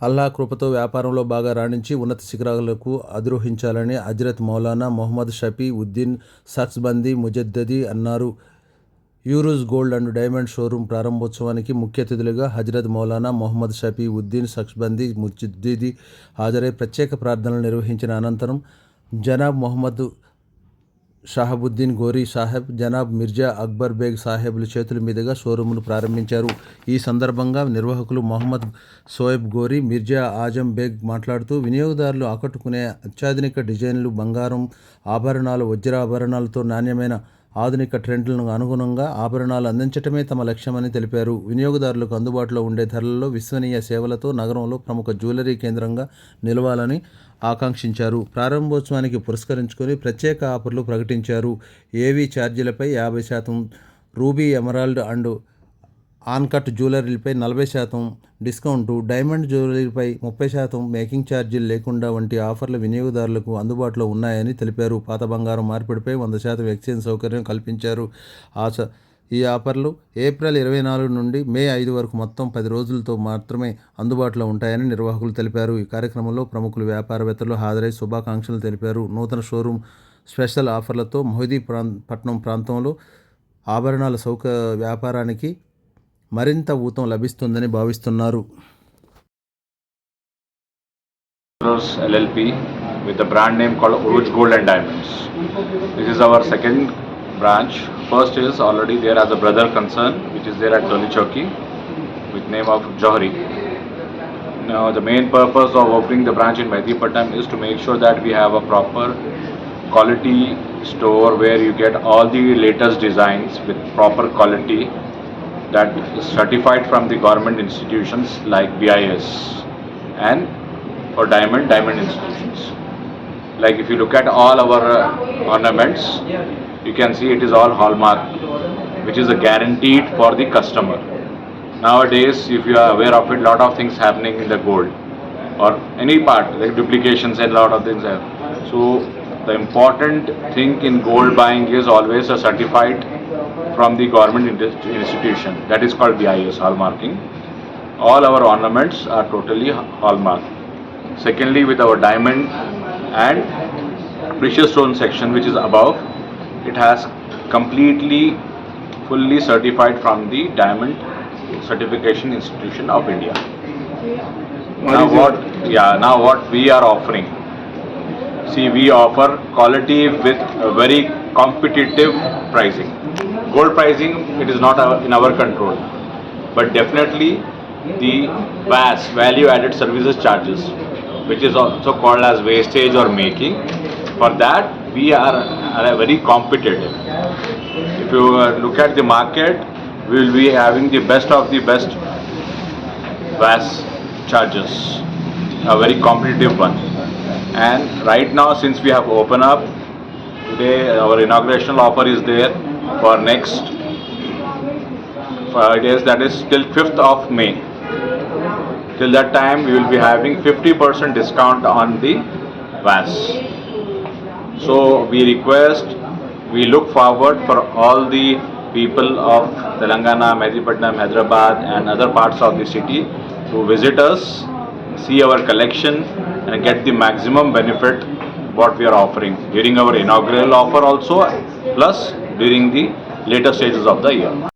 అల్లా కృపతో వ్యాపారంలో బాగా రాణించి ఉన్నత శిఖరాలకు అధిరోహించాలని హజరత్ మౌలానా మొహమ్మద్ షఫీ ఉద్దీన్ సఖ్స్బందీ ముజద్దది అన్నారు. యూరుస్ గోల్డ్ అండ్ డైమండ్ షోరూం ప్రారంభోత్సవానికి ముఖ్య అతిథులుగా హజరత్ మౌలానా మొహమ్మద్ షఫీ ఉద్దీన్ సఖ్స్బందీ ముజద్దది హాజరై ప్రత్యేక ప్రార్థనలు నిర్వహించిన అనంతరం జనాబ్ మొహమ్మద్ షాహబుద్దీన్ గోరీ సాహెబ్, జనాబ్ మిర్జా అక్బర్ బేగ్ సాహెబ్ల చేతుల మీదుగా షోరూంను ప్రారంభించారు. ఈ సందర్భంగా నిర్వాహకులు మొహమ్మద్ సోయబ్ గోరీ, మిర్జా ఆజం బేగ్ మాట్లాడుతూ వినియోగదారులు ఆకట్టుకునే అత్యాధునిక డిజైన్లు, బంగారం ఆభరణాలు, వజ్రాభరణాలతో నాణ్యమైన ఆధునిక ట్రెండ్లకు అనుగుణంగా ఆభరణాలు అందించడమే తమ లక్ష్యమని తెలిపారు. వినియోగదారులకు అందుబాటులో ఉండే ధరలలో విశ్వసనీయ సేవలతో నగరంలో ప్రముఖ జ్యువెలరీ కేంద్రంగా నిలవాలని ఆకాంక్షించారు. ప్రారంభోత్సవానికి పురస్కరించుకొని ప్రత్యేక ఆఫర్లు ప్రకటించారు. ఏవీ ఛార్జీలపై 50%, రూబీ, ఎమరాల్డ్ అండ్ ఆన్కట్ జ్యువెలరీలపై 40% డిస్కౌంటు, డైమండ్ జ్యువెలరీపై 30% మేకింగ్ ఛార్జీలు లేకుండా వంటి ఆఫర్లు వినియోగదారులకు అందుబాటులో ఉన్నాయని తెలిపారు. పాత బంగారం మార్పిడిపై 100% ఎక్స్చేంజ్ సౌకర్యం కల్పించారు. ఈ ఆఫర్లు ఏప్రిల్ 24 నుండి మే 5 వరకు మొత్తం 10 రోజులతో మాత్రమే అందుబాటులో ఉంటాయని నిర్వాహకులు తెలిపారు. ఈ కార్యక్రమంలో ప్రముఖులు, వ్యాపారవేత్తలు హాజరై శుభాకాంక్షలు తెలిపారు. నూతన షోరూం స్పెషల్ ఆఫర్లతో మొహిదీపట్నం ప్రాంతంలో ఆభరణాల వ్యాపారానికి మరింత ఊతం లభిస్తుందని భావిస్తున్నారు. LLP with the brand name called Uruj Gold and Diamonds. This is our second branch. First is already there as a brother concern, which is there at Doli Chowki with name of Johari. Now the main purpose of opening the branch in Mehdipatnam is to make sure that we have a proper quality store where you get all the latest designs with proper quality that is certified from the government institutions like BIS, and for diamond institutions. Like if you look at all our ornaments, you can see it is all hallmark, which is a guaranteed for the customer. Nowadays, if you are aware of it, lot of things happening in the gold or any part, like duplications and lot of things have. So the important thing in gold buying is always a certified from the government institution, that is called BIS, hallmarking. All our ornaments are totally hallmark. Secondly, with our diamond and precious stone section, which is above, it has completely fully certified from the Diamond Certification Institution of India. Now what we are offering, see, we offer quality with a very competitive pricing. Gold pricing, it is not in our control, but definitely the VAS, value added services charges, which is also called as wastage or making, for that we are very competitive. If you look at the market, we will be having the best of the best VAS charges, a very competitive one. And right now, since we have opened up today, our inaugurational offer is there for next 5 days, that is till 5th of May. Till that time we will be having 50% discount on the VAS. So we look forward for all the people of Telangana, Mehdipatnam, Hyderabad and other parts of the city to visit us, see our collection and get the maximum benefit what we are offering during our inaugural offer also, plus during the later stages of the year.